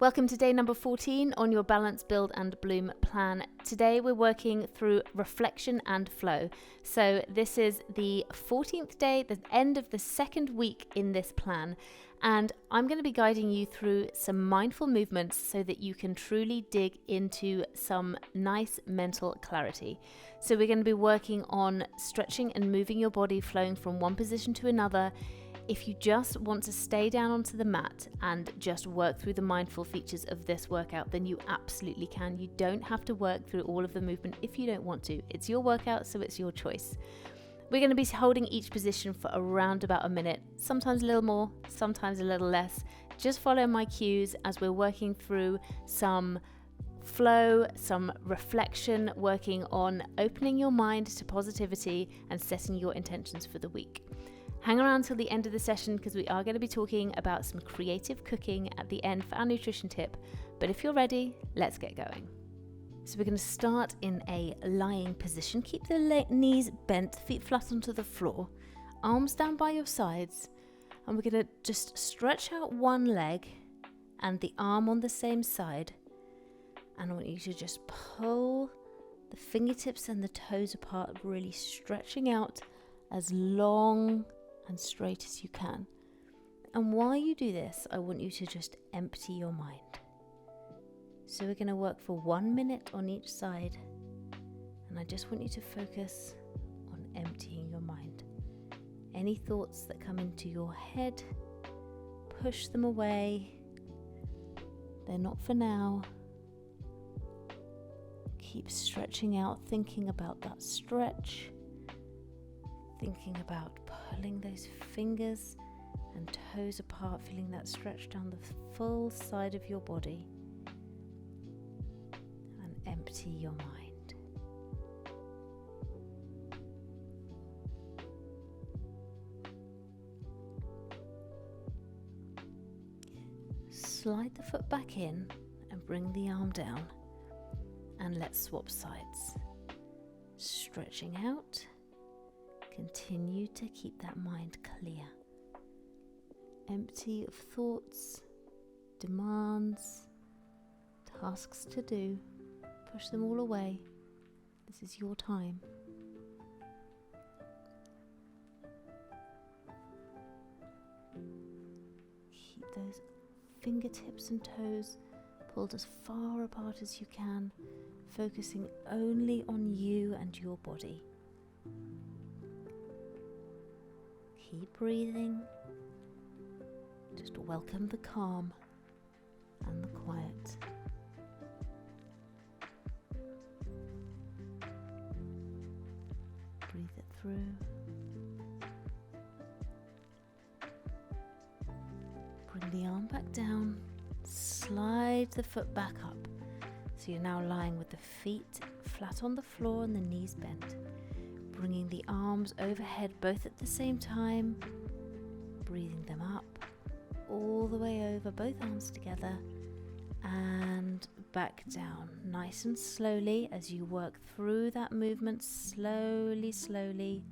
Welcome to day number 14 on your Balance, Build and Bloom plan. Today we're working through reflection and flow. So this is the 14th day, the end of the second week in this plan. And I'm going to be guiding you through some mindful movements so that you can truly dig into some nice mental clarity. So we're going to be working on stretching and moving your body, flowing from one position to another. If you just want to stay down onto the mat and just work through the mindful features of this workout, then you absolutely can. You don't have to work through all of the movement if you don't want to. It's your workout, so it's your choice. We're going to be holding each position for around about a minute, sometimes a little more, sometimes a little less. Just follow my cues as we're working through some flow, some reflection, working on opening your mind to positivity and setting your intentions for the week. Hang around till the end of the session because we are going to be talking about some creative cooking at the end for our nutrition tip. But if you're ready, let's get going. So we're going to start in a lying position. Keep the knees bent, feet flat onto the floor, arms down by your sides. And we're going to just stretch out one leg and the arm on the same side. And I want you to just pull the fingertips and the toes apart, really stretching out as long and straight as you can. And while you do this, I want you to just empty your mind. So we're going to work for 1 minute on each side, and I just want you to focus on emptying your mind. Any thoughts that come into your head, push them away. They're not for now. Keep stretching out, thinking about that stretch. Thinking about pulling those fingers and toes apart, feeling that stretch down the full side of your body, and empty your mind. Slide the foot back in and bring the arm down, and let's swap sides. Stretching out. Continue to keep that mind clear, empty of thoughts, demands, tasks to do. Push them all away. This is your time. Keep those fingertips and toes pulled as far apart as you can, focusing only on you and your body. Keep breathing. Just welcome the calm and the quiet. Breathe it through. Bring the arm back down. Slide the foot back up. So you're now lying with the feet flat on the floor and the knees bent. Bringing the arms overhead both at the same time, breathing them up, all the way over, both arms together, and back down, nice and slowly as you work through that movement, slowly.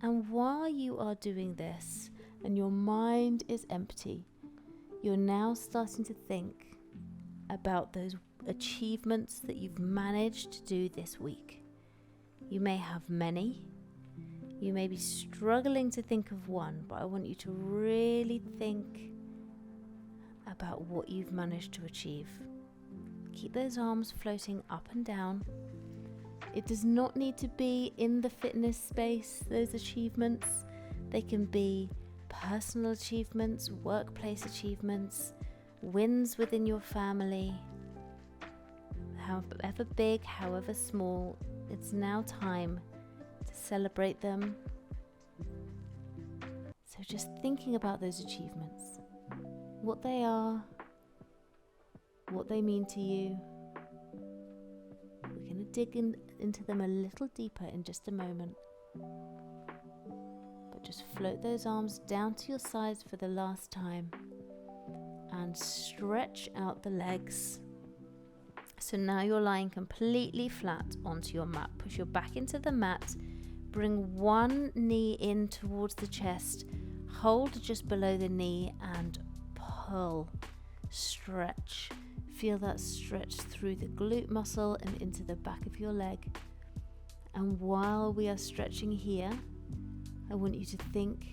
And while you are doing this and your mind is empty, you're now starting to think about those achievements that you've managed to do this week. You may have many. You may be struggling to think of one, but I want you to really think about what you've managed to achieve. Keep those arms floating up and down. It does not need to be in the fitness space, those achievements. They can be personal achievements, workplace achievements, wins within your family. However big, however small, it's now time to celebrate them. So just thinking about those achievements, what they are, what they mean to you. We're going to dig into them a little deeper in just a moment. But just float those arms down to your sides for the last time and stretch out the legs. So now you're lying completely flat onto your mat. Push your back into the mat. Bring one knee in towards the chest. Hold just below the knee and pull. stretch. Feel that stretch through the glute muscle and into the back of your leg. And while we are stretching here, I want you to think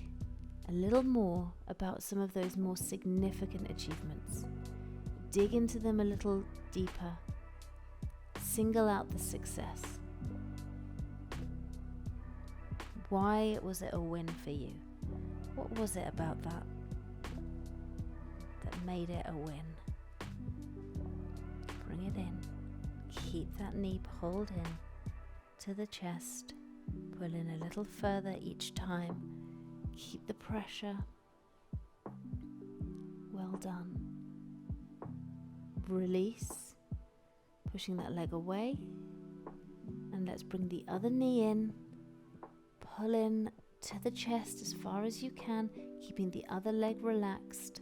a little more about some of those more significant achievements. Dig into them a little deeper. Single out the success. Why was it a win for you? What was it about that made it a win? Bring it in. Keep that knee pulled in to the chest. Pull in a little further each time. Keep the pressure. Well done. Release. Pushing that leg away. And let's bring the other knee in. Pull in to the chest as far as you can, keeping the other leg relaxed.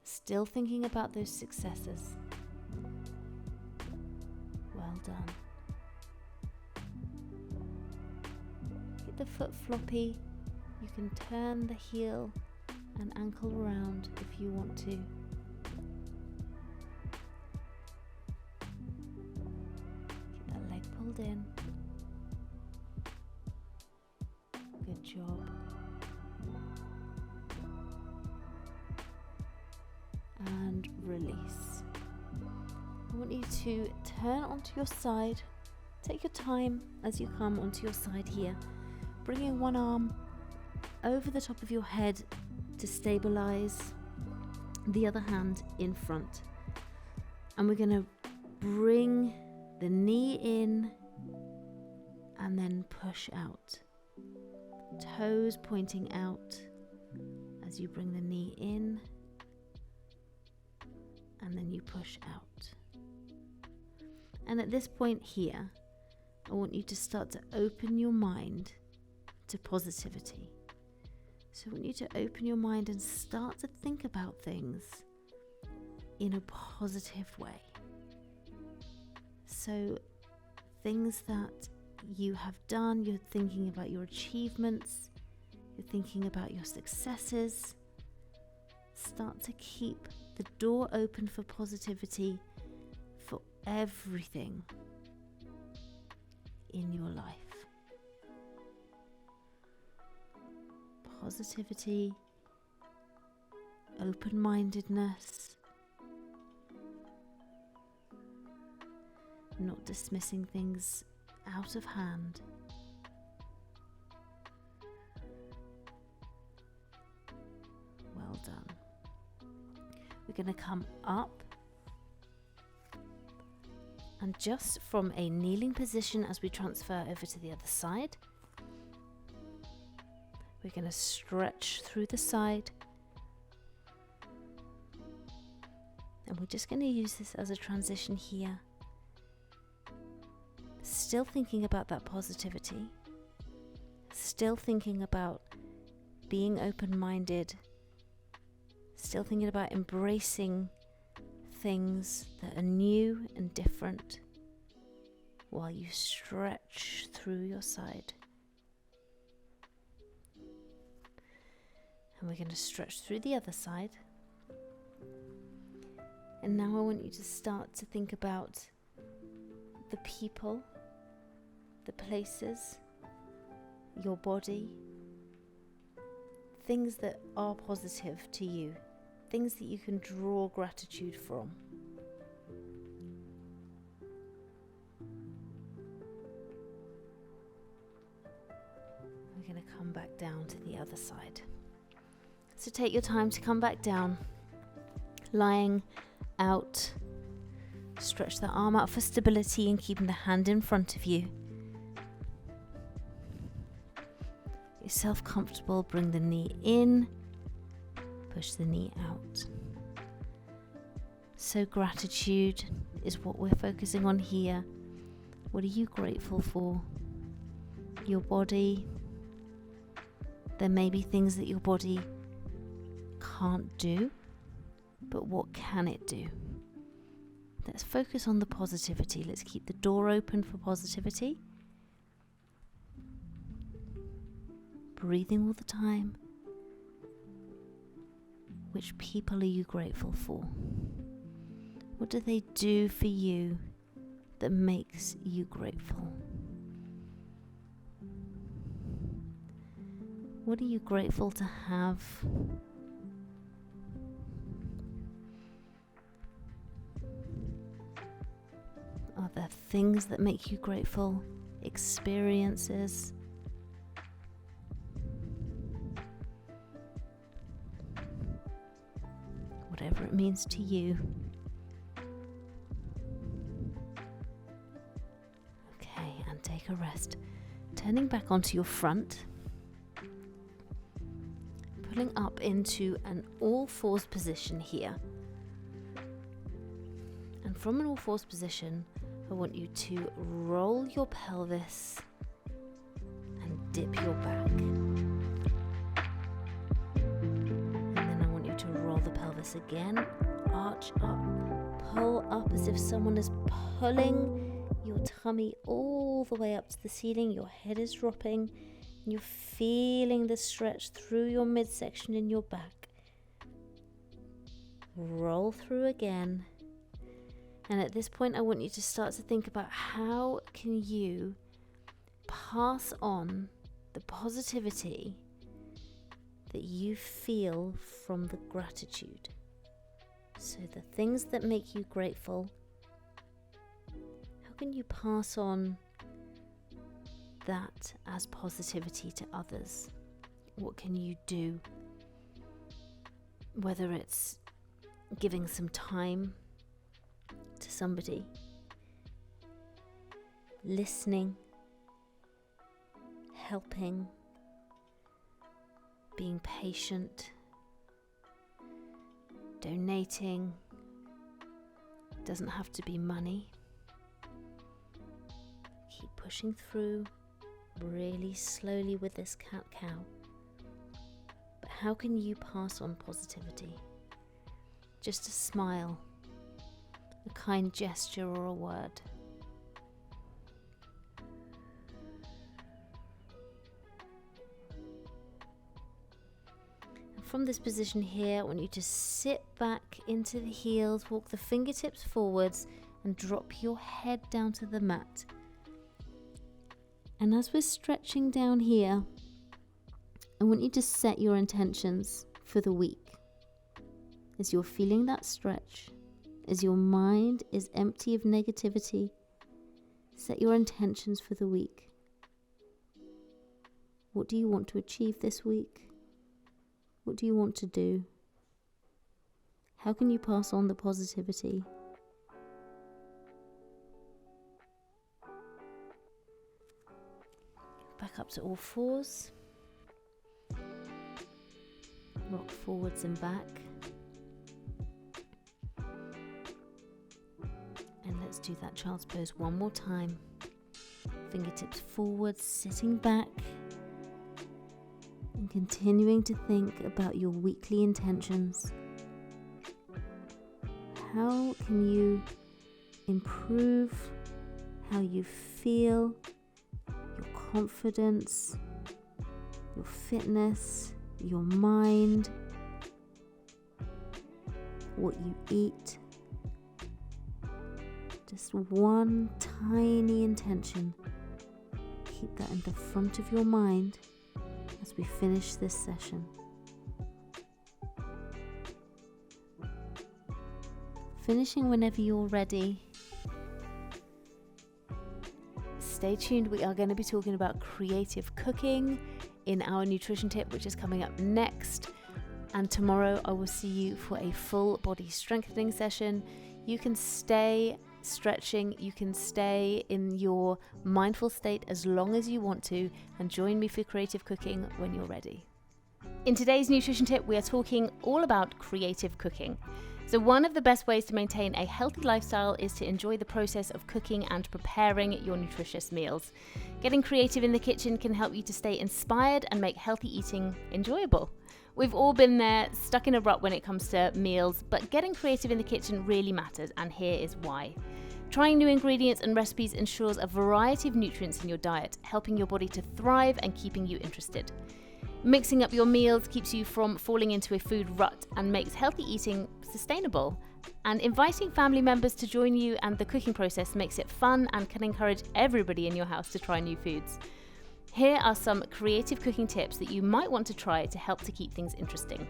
Still thinking about those successes. Well done. Keep the foot floppy. You can turn the heel and ankle around if you want to. Keep that leg pulled in. Good job. And release. I want you to turn onto your side. Take your time as you come onto your side here. Bringing one arm over the top of your head to stabilize, the other hand in front. And we're going to bring the knee in and then push out. Toes pointing out as you bring the knee in and then you push out. And at this point here, I want you to start to open your mind to positivity. So I want you to open your mind and start to think about things in a positive way. So things that you have done, you're thinking about your achievements, you're thinking about your successes. Start to keep the door open for positivity for everything in your life. Positivity, open-mindedness, not dismissing things out of hand. Well done. We're going to come up and just from a kneeling position as we transfer over to the other side, we're going to stretch through the side. And we're just going to use this as a transition here. Still thinking about that positivity. Still thinking about being open-minded. Still thinking about embracing things that are new and different while you stretch through your side. And we're going to stretch through the other side. And now I want you to start to think about the people, the places, your body, things that are positive to you, things that you can draw gratitude from. We're going to come back down to the other side. So take your time to come back down, lying out. Stretch the arm out for stability and keeping the hand in front of you. Get yourself comfortable, bring the knee in, push the knee out. So gratitude is what we're focusing on here. What are you grateful for? Your body. There may be things that your body can't do, but what can it do? Let's focus on the positivity. Let's keep the door open for positivity. Breathing all the time. Which people are you grateful for? What do they do for you that makes you grateful? What are you grateful to have? Are there things that make you grateful? Experiences? Whatever it means to you. Okay, and take a rest. Turning back onto your front. Pulling up into an all fours position here. And from an all fours position, I want you to roll your pelvis and dip your back. And then I want you to roll the pelvis again, arch up, pull up as if someone is pulling your tummy all the way up to the ceiling. Your head is dropping and you're feeling the stretch through your midsection in your back. Roll through again. And at this point, I want you to start to think about how can you pass on the positivity that you feel from the gratitude. So the things that make you grateful, how can you pass on that as positivity to others? What can you do? Whether it's giving some time to somebody, listening, helping, being patient, donating. Doesn't have to be money. Keep pushing through really slowly with this cat-cow. But how can you pass on positivity? Just a smile, a kind gesture or a word. And from this position here, I want you to sit back into the heels, walk the fingertips forwards and drop your head down to the mat. And as we're stretching down here, I want you to set your intentions for the week. As you're feeling that stretch, as your mind is empty of negativity, set your intentions for the week. What do you want to achieve this week? What do you want to do? How can you pass on the positivity? Back up to all fours. Rock forwards and back. And let's do that child's pose one more time. Fingertips forwards, sitting back. And continuing to think about your weekly intentions. How can you improve how you feel, your confidence, your fitness, your mind, what you eat? Just one tiny intention. Keep that in the front of your mind as we finish this session. Finishing whenever you're ready. Stay tuned, we are going to be talking about creative cooking in our nutrition tip, which is coming up next. And tomorrow I will see you for a full body strengthening session. You can stay stretching, you can stay in your mindful state as long as you want to, and join me for creative cooking when you're ready. In today's nutrition tip, we are talking all about creative cooking. So one of the best ways to maintain a healthy lifestyle is to enjoy the process of cooking and preparing your nutritious meals. Getting creative in the kitchen can help you to stay inspired and make healthy eating enjoyable. We've all been there, stuck in a rut when it comes to meals, but getting creative in the kitchen really matters, and here is why. Trying new ingredients and recipes ensures a variety of nutrients in your diet, helping your body to thrive and keeping you interested. Mixing up your meals keeps you from falling into a food rut and makes healthy eating sustainable. And inviting family members to join you and the cooking process makes it fun and can encourage everybody in your house to try new foods. Here are some creative cooking tips that you might want to try to help to keep things interesting.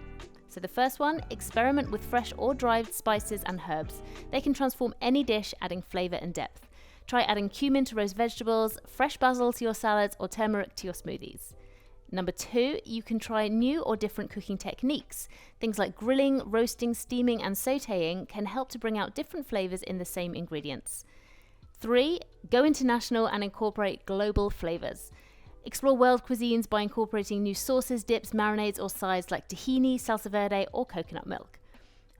So the first one, experiment with fresh or dried spices and herbs. They can transform any dish, adding flavour and depth. Try adding cumin to roast vegetables, fresh basil to your salads, or turmeric to your smoothies. Number 2, you can try new or different cooking techniques. Things like grilling, roasting, steaming, and sautéing can help to bring out different flavours in the same ingredients. 3, go international and incorporate global flavours. Explore world cuisines by incorporating new sauces, dips, marinades, or sides like tahini, salsa verde, or coconut milk.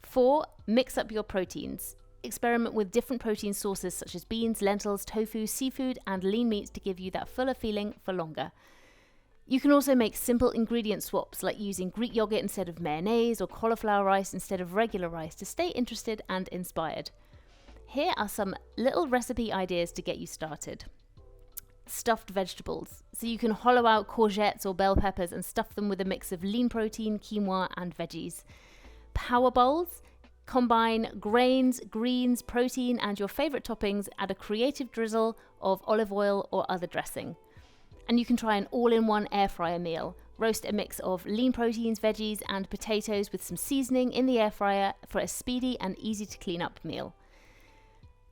4, mix up your proteins. Experiment with different protein sources such as beans, lentils, tofu, seafood, and lean meats to give you that fuller feeling for longer. You can also make simple ingredient swaps like using Greek yogurt instead of mayonnaise or cauliflower rice instead of regular rice to stay interested and inspired. Here are some little recipe ideas to get you started. Stuffed vegetables. So you can hollow out courgettes or bell peppers and stuff them with a mix of lean protein, quinoa, and veggies. Power bowls. Combine grains, greens, protein, and your favorite toppings. Add a creative drizzle of olive oil or other dressing. And you can try an all-in-one air fryer meal. Roast a mix of lean proteins, veggies, and potatoes with some seasoning in the air fryer for a speedy and easy to clean up meal.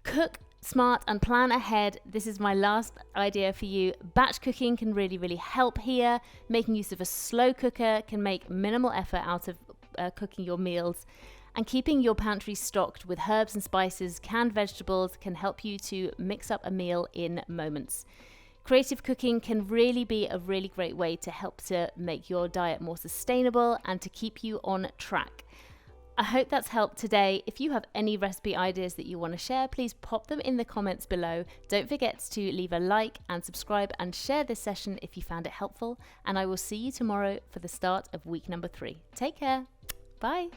Cook smart and plan ahead. This is my last idea for you. Batch cooking can really help here. Making use of a slow cooker can make minimal effort out of cooking your meals. And keeping your pantry stocked with herbs and spices, canned vegetables can help you to mix up a meal in moments. Creative cooking can really be a really great way to help to make your diet more sustainable and to keep you on track. I hope that's helped today. If you have any recipe ideas that you want to share, please pop them in the comments below. Don't forget to leave a like and subscribe and share this session if you found it helpful. And I will see you tomorrow for the start of week number 3. Take care. Bye.